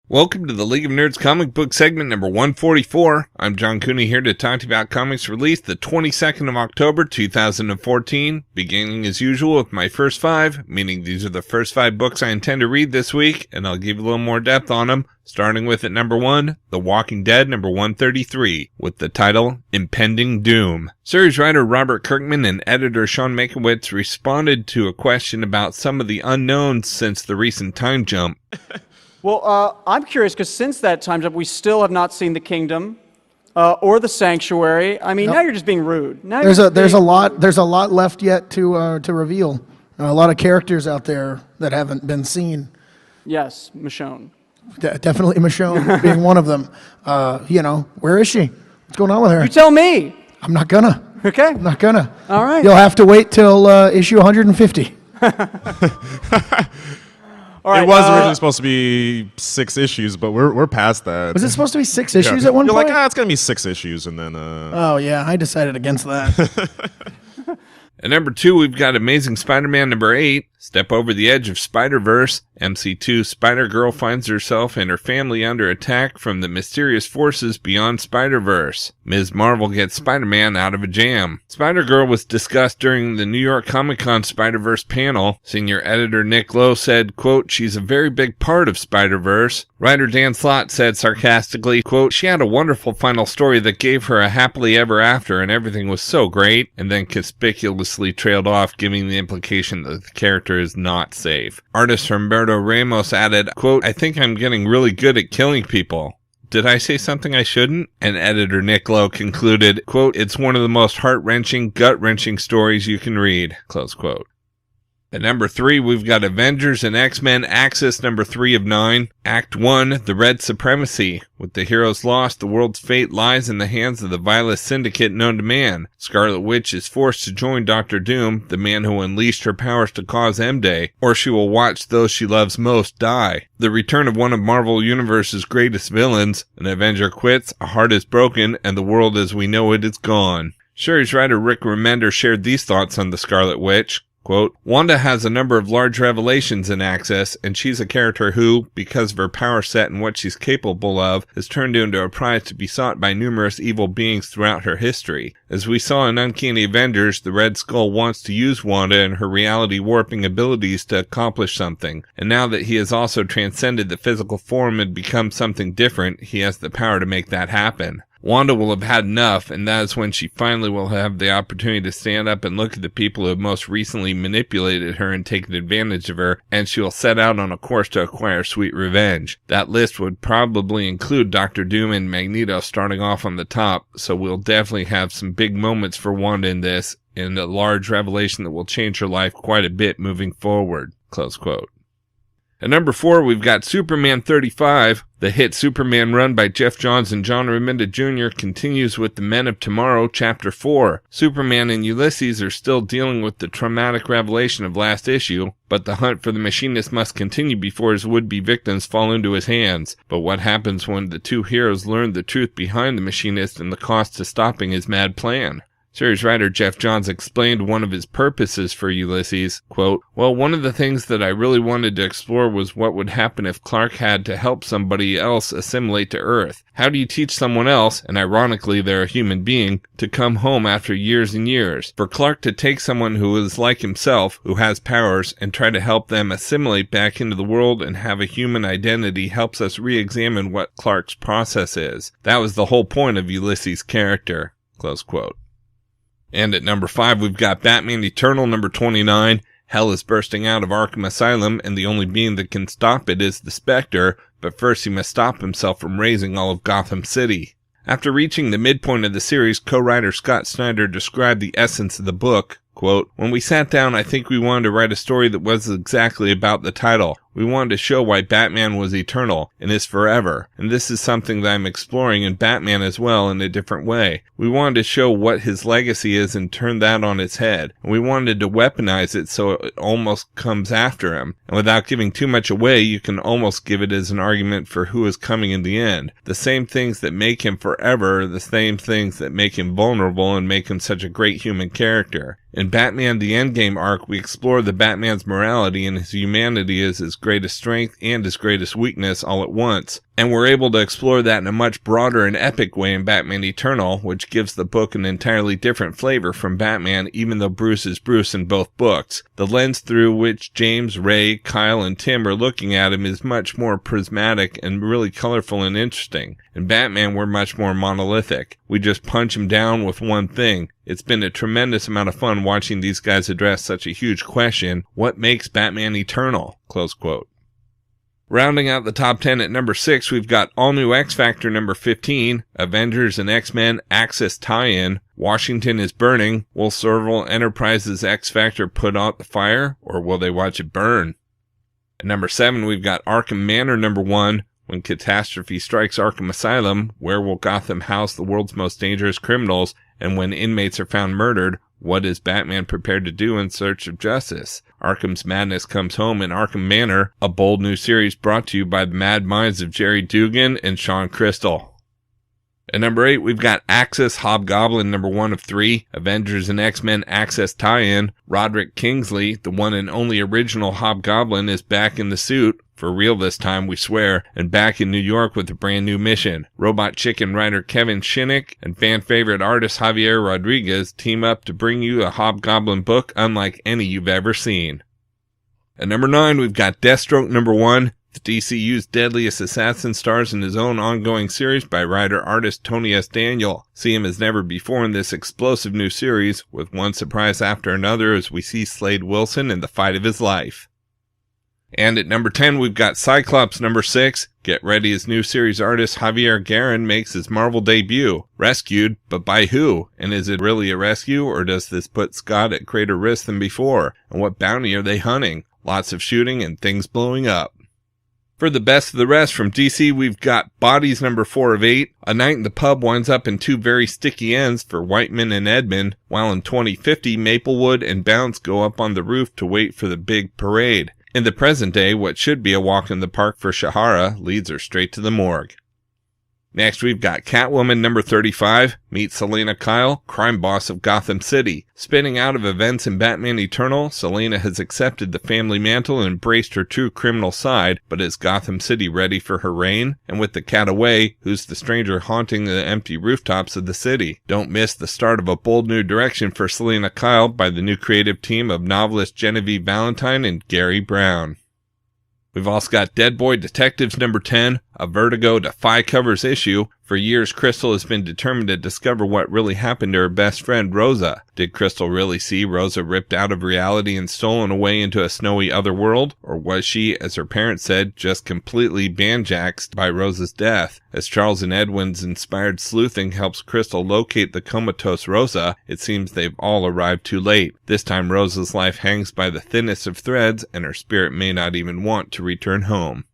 Welcome to the League of Nerds comic book segment number 144. I'm John Cooney here to talk to you about comics released the 22nd of October 2014, beginning as usual with my first five, meaning these are the first five books I intend to read this week, and I'll give you a little more depth on them, starting with at number 1, The Walking Dead number 133, with the title Impending Doom. Series writer Robert Kirkman and editor Sean Mankiewicz responded to a question about some of the unknowns since the recent time jump. Well, I'm curious because since that time jump, we still have not seen the Kingdom or the Sanctuary. I mean, Now you're just being rude. Now there's a lot left yet to reveal. A lot of characters out there that haven't been seen. Yes, Michonne. Definitely Michonne being one of them. Where is she? What's going on with her? You tell me. I'm not gonna. Okay. I'm not gonna. All right. You'll have to wait till issue 150. All right, it was originally supposed to be 6 issues, but we're past that. Was it supposed to be 6 issues at one point? point? You're like, it's going to be 6 issues, and then... Oh, yeah, I decided against that. At number 2, we've got Amazing Spider-Man number 8, Step Over the Edge of Spider-Verse. MC2 Spider-Girl finds herself and her family under attack from the mysterious forces beyond Spider-Verse. Ms. Marvel gets Spider-Man out of a jam. Spider-Girl was discussed during the New York Comic-Con Spider-Verse panel. Senior editor Nick Lowe said, quote, she's a very big part of Spider-Verse. Writer Dan Slott said sarcastically, quote, she had a wonderful final story that gave her a happily ever after and everything was so great, and then conspicuously trailed off, giving the implication that the character is not safe. Artist Humberto Ramos added, quote, I think I'm getting really good at killing people. Did I say something I shouldn't? And editor Nick Lowe concluded, quote, it's one of the most heart-wrenching, gut-wrenching stories you can read, close quote. At number 3, we've got Avengers and X-Men Axis number 3 of 9. Act 1, The Red Supremacy. With the heroes lost, the world's fate lies in the hands of the vilest syndicate known to man. Scarlet Witch is forced to join Dr. Doom, the man who unleashed her powers to cause M-Day, or she will watch those she loves most die. The return of one of Marvel Universe's greatest villains. An Avenger quits, a heart is broken, and the world as we know it is gone. Series writer Rick Remender shared these thoughts on the Scarlet Witch. Quote, Wanda has a number of large revelations in Access, and she's a character who, because of her power set and what she's capable of, is turned into a prize to be sought by numerous evil beings throughout her history. As we saw in Uncanny Avengers, the Red Skull wants to use Wanda and her reality-warping abilities to accomplish something, and now that he has also transcended the physical form and become something different, he has the power to make that happen. Wanda will have had enough, and that is when she finally will have the opportunity to stand up and look at the people who have most recently manipulated her and taken advantage of her, and she will set out on a course to acquire sweet revenge. That list would probably include Dr. Doom and Magneto starting off on the top, so we'll definitely have some big moments for Wanda in this, and a large revelation that will change her life quite a bit moving forward. Close quote. At number 4, we've got Superman 35. The hit Superman run by Jeff Johns and John Romita Jr. continues with the Men of Tomorrow, Chapter 4. Superman and Ulysses are still dealing with the traumatic revelation of last issue, but the hunt for the machinist must continue before his would-be victims fall into his hands. But what happens when the two heroes learn the truth behind the machinist and the cost to stopping his mad plan? Series writer Jeff Johns explained one of his purposes for Ulysses, quote, well, one of the things that I really wanted to explore was what would happen if Clark had to help somebody else assimilate to Earth. How do you teach someone else, and ironically they're a human being, to come home after years and years? For Clark to take someone who is like himself, who has powers, and try to help them assimilate back into the world and have a human identity helps us re-examine what Clark's process is. That was the whole point of Ulysses' character, close quote. And at number 5, we've got Batman Eternal number 29. Hell is bursting out of Arkham Asylum, and the only being that can stop it is the Spectre, but first he must stop himself from razing all of Gotham City. After reaching the midpoint of the series, co-writer Scott Snyder described the essence of the book. Quote, when we sat down, I think we wanted to write a story that was exactly about the title. We wanted to show why Batman was eternal and is forever, and this is something that I'm exploring in Batman as well in a different way. We wanted to show what his legacy is and turn that on its head, and we wanted to weaponize it so it almost comes after him, and without giving too much away, you can almost give it as an argument for who is coming in the end. The same things that make him forever are the same things that make him vulnerable and make him such a great human character. In Batman the Endgame arc, we explore the Batman's morality and his humanity as his greatest strength and his greatest weakness all at once. And we're able to explore that in a much broader and epic way in Batman Eternal, which gives the book an entirely different flavor from Batman, even though Bruce is Bruce in both books. The lens through which James, Ray, Kyle, and Tim are looking at him is much more prismatic and really colorful and interesting. In Batman, we're much more monolithic. We just punch him down with one thing. It's been a tremendous amount of fun watching these guys address such a huge question: what makes Batman eternal? Close quote. Rounding out the top 10 at number 6, we've got All New X-Factor number 15, Avengers and X-Men Axis tie-in, Washington is burning, will Serval Enterprises X-Factor put out the fire, or will they watch it burn? At number 7, we've got Arkham Manor number 1, when catastrophe strikes Arkham Asylum, where will Gotham house the world's most dangerous criminals, and when inmates are found murdered, what is Batman prepared to do in search of justice? Arkham's Madness comes home in Arkham Manor, a bold new series brought to you by the mad minds of Jerry Dugan and Sean Crystal. At number 8, we've got Axis Hobgoblin number 1 of 3, Avengers and X-Men Axis tie-in. Roderick Kingsley, the one and only original Hobgoblin, is back in the suit, for real this time we swear, and back in New York with a brand new mission. Robot Chicken writer Kevin Shinnick and fan favorite artist Javier Rodriguez team up to bring you a Hobgoblin book unlike any you've ever seen. At number 9, we've got Deathstroke number 1. The DCU's deadliest assassin stars in his own ongoing series by writer-artist Tony S. Daniel. See him as never before in this explosive new series, with one surprise after another as we see Slade Wilson in the fight of his life. And at number 10, we've got Cyclops number 6. Get ready as new series artist Javier Garrin makes his Marvel debut. Rescued, but by who? And is it really a rescue, or does this put Scott at greater risk than before? And what bounty are they hunting? Lots of shooting and things blowing up. For the best of the rest from DC, we've got Bodies number 4 of 8. A night in the pub winds up in two very sticky ends for Whiteman and Edmund, while in 2050, Maplewood and Bounce go up on the roof to wait for the big parade. In the present day, what should be a walk in the park for Shahara leads her straight to the morgue. Next, we've got Catwoman number 35. Meet Selena Kyle, crime boss of Gotham City. Spinning out of events in Batman Eternal, Selena has accepted the family mantle and embraced her true criminal side, but is Gotham City ready for her reign? And with the cat away, who's the stranger haunting the empty rooftops of the city? Don't miss the start of a bold new direction for Selena Kyle by the new creative team of novelist Genevieve Valentine and Gary Brown. We've also got Dead Boy Detectives number 10, a Vertigo Defy Covers issue. For years, Crystal has been determined to discover what really happened to her best friend, Rosa. Did Crystal really see Rosa ripped out of reality and stolen away into a snowy otherworld? Or was she, as her parents said, just completely banjaxed by Rosa's death? As Charles and Edwin's inspired sleuthing helps Crystal locate the comatose Rosa, it seems they've all arrived too late. This time, Rosa's life hangs by the thinnest of threads, and her spirit may not even want to return home.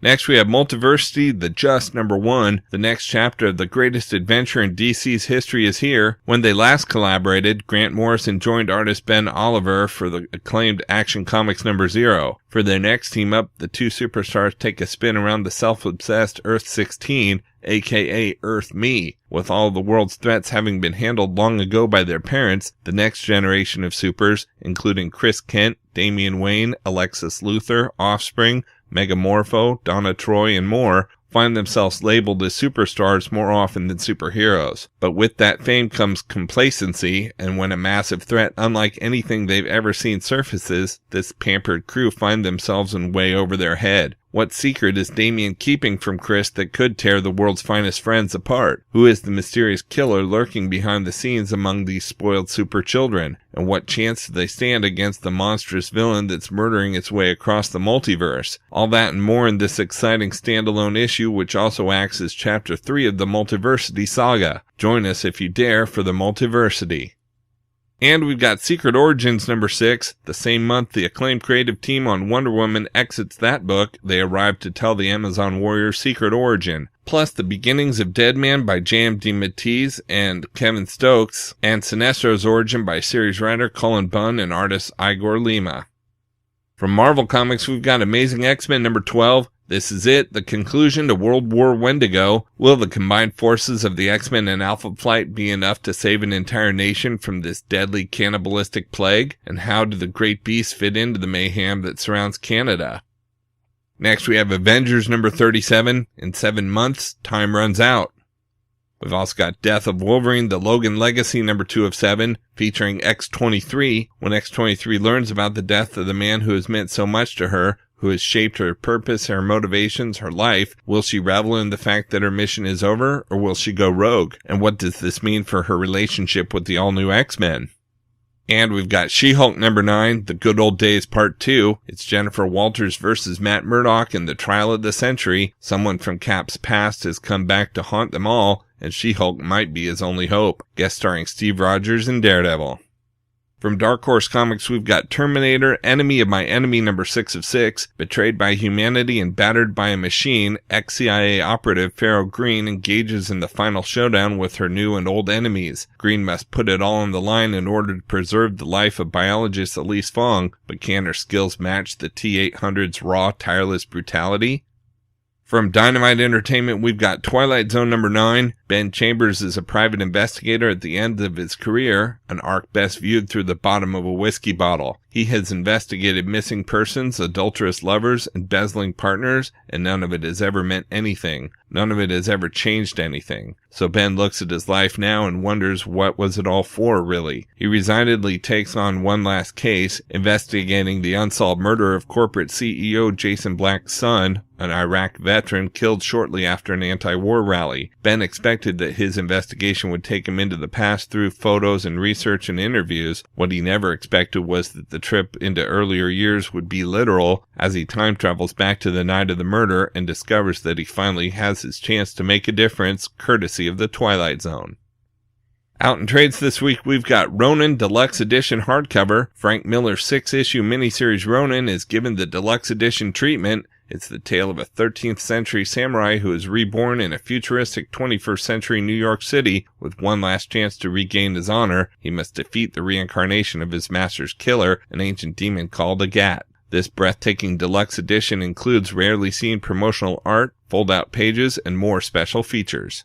Next, we have Multiversity The Just number 1. The next chapter of the greatest adventure in DC's history is here. When they last collaborated, Grant Morrison joined artist Ben Oliver for the acclaimed Action Comics number 0. For their next team-up, the two superstars take a spin around the self-obsessed Earth-16, aka Earth-Me. With all the world's threats having been handled long ago by their parents, the next generation of supers, including Chris Kent, Damian Wayne, Alexis Luthor, Offspring, Megamorpho, Donna Troy, and more, find themselves labeled as superstars more often than superheroes. But with that fame comes complacency, and when a massive threat unlike anything they've ever seen surfaces, this pampered crew find themselves in way over their head. What secret is Damian keeping from Chris that could tear the world's finest friends apart? Who is the mysterious killer lurking behind the scenes among these spoiled super children? And what chance do they stand against the monstrous villain that's murdering its way across the multiverse? All that and more in this exciting standalone issue, which also acts as Chapter 3 of the Multiversity saga. Join us if you dare for the Multiversity. And we've got Secret Origins number 6. The same month the acclaimed creative team on Wonder Woman exits that book, they arrive to tell the Amazon Warrior's secret origin. Plus the beginnings of Deadman by J.M. DeMatteis and Kevin Stokes, and Sinestro's origin by series writer Cullen Bunn and artist Igor Lima. From Marvel Comics, we've got Amazing X-Men number 12. This is it, the conclusion to World War Wendigo. Will the combined forces of the X-Men and Alpha Flight be enough to save an entire nation from this deadly cannibalistic plague? And how do the great beasts fit into the mayhem that surrounds Canada? Next, we have Avengers number 37. In 7 months, time runs out. We've also got Death of Wolverine, the Logan Legacy number 2 of 7, featuring X-23. When X-23 learns about the death of the man who has meant so much to her, who has shaped her purpose, her motivations, her life, will she revel in the fact that her mission is over, or will she go rogue? And what does this mean for her relationship with the all-new X-Men? And we've got She-Hulk number 9, The Good Old Days Part 2. It's Jennifer Walters versus Matt Murdock in the trial of the century. Someone from Cap's past has come back to haunt them all, and She-Hulk might be his only hope. Guest starring Steve Rogers and Daredevil. From Dark Horse Comics, we've got Terminator, Enemy of My Enemy number 6 of 6. Betrayed by humanity and battered by a machine, ex-CIA operative Farrell Green engages in the final showdown with her new and old enemies. Green must put it all on the line in order to preserve the life of biologist Elise Fong, but can her skills match the T-800's raw, tireless brutality? From Dynamite Entertainment, we've got Twilight Zone number 9. Ben Chambers is a private investigator at the end of his career, an arc best viewed through the bottom of a whiskey bottle. He has investigated missing persons, adulterous lovers, embezzling partners, and none of it has ever meant anything. None of it has ever changed anything. So Ben looks at his life now and wonders what was it all for, really. He resignedly takes on one last case, investigating the unsolved murder of corporate CEO Jason Black's son, an Iraq veteran killed shortly after an anti-war rally. Ben expected that his investigation would take him into the past through photos and research and interviews. What he never expected was that the trip into earlier years would be literal, as he time travels back to the night of the murder and discovers that he finally has his chance to make a difference, courtesy of the Twilight Zone. Out in trades this week, we've got Ronin Deluxe Edition hardcover. Frank Miller's 6-issue miniseries Ronin is given the Deluxe Edition treatment. It's the tale of a 13th century samurai who is reborn in a futuristic 21st century New York City. With one last chance to regain his honor, he must defeat the reincarnation of his master's killer, an ancient demon called a Gat. This breathtaking deluxe edition includes rarely seen promotional art, fold-out pages, and more special features.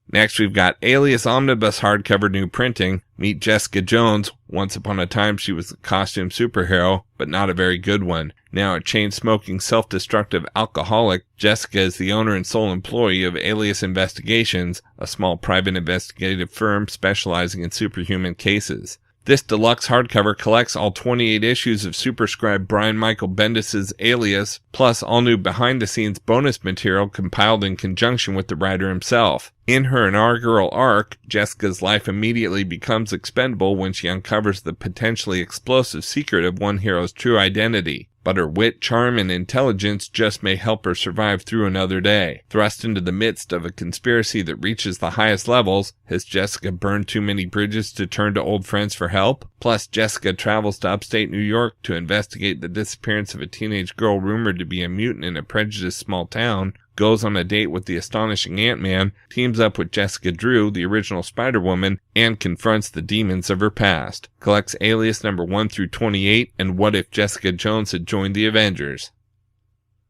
Next, we've got Alias Omnibus hardcover new printing. Meet Jessica Jones. Once upon a time, she was a costume superhero, but not a very good one. Now a chain-smoking, self-destructive alcoholic, Jessica is the owner and sole employee of Alias Investigations, a small private investigative firm specializing in superhuman cases. This deluxe hardcover collects all 28 issues of superscribed Brian Michael Bendis' Alias, plus all new behind-the-scenes bonus material compiled in conjunction with the writer himself. In her inaugural arc, Jessica's life immediately becomes expendable when she uncovers the potentially explosive secret of one hero's true identity. But her wit, charm, and intelligence just may help her survive through another day. Thrust into the midst of a conspiracy that reaches the highest levels, has Jessica burned too many bridges to turn to old friends for help? Plus, Jessica travels to upstate New York to investigate the disappearance of a teenage girl rumored to be a mutant in a prejudiced small town, goes on a date with the astonishing Ant-Man, teams up with Jessica Drew, the original Spider-Woman, and confronts the demons of her past. Collects Alias number 1 through 28, and What If Jessica Jones Had Joined the Avengers.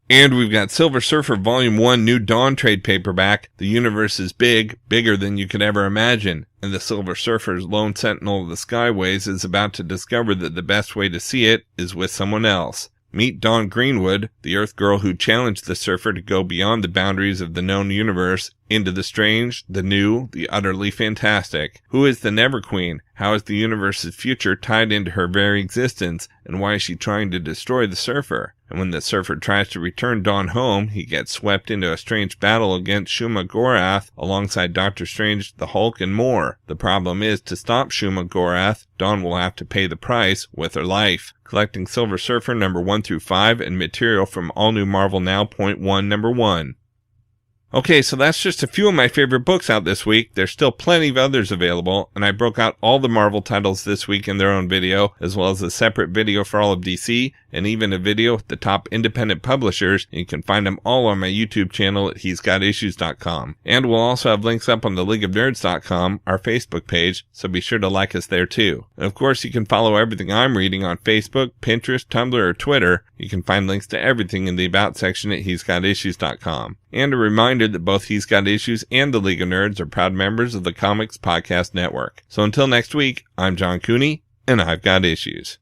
And we've got Silver Surfer Volume 1 New Dawn trade paperback. The universe is big, bigger than you could ever imagine, and the Silver Surfer's lone sentinel of the Skyways is about to discover that the best way to see it is with someone else. Meet Dawn Greenwood, the Earth girl who challenged the Surfer to go beyond the boundaries of the known universe, into the strange, the new, the utterly fantastic. Who is the Never Queen? How is the universe's future tied into her very existence? And why is she trying to destroy the Surfer? And when the Surfer tries to return Dawn home, he gets swept into a strange battle against Shuma Gorath alongside Doctor Strange, the Hulk, and more. The problem is, to stop Shuma Gorath, Dawn will have to pay the price with her life. Collecting Silver Surfer number 1 through 5 and material from All New Marvel Now .1 number 1. Okay, so that's just a few of my favorite books out this week. There's still plenty of others available, and I broke out all the Marvel titles this week in their own video, as well as a separate video for all of DC, and even a video with the top independent publishers, and you can find them all on my YouTube channel at he'sgotissues.com. And we'll also have links up on the leagueofnerds.com, our Facebook page, so be sure to like us there too. And of course, you can follow everything I'm reading on Facebook, Pinterest, Tumblr, or Twitter. You can find links to everything in the About section at he'sgotissues.com. And a reminder that both He's Got Issues and the League of Nerds are proud members of the Comics Podcast Network. So until next week, I'm John Cooney, and I've got issues.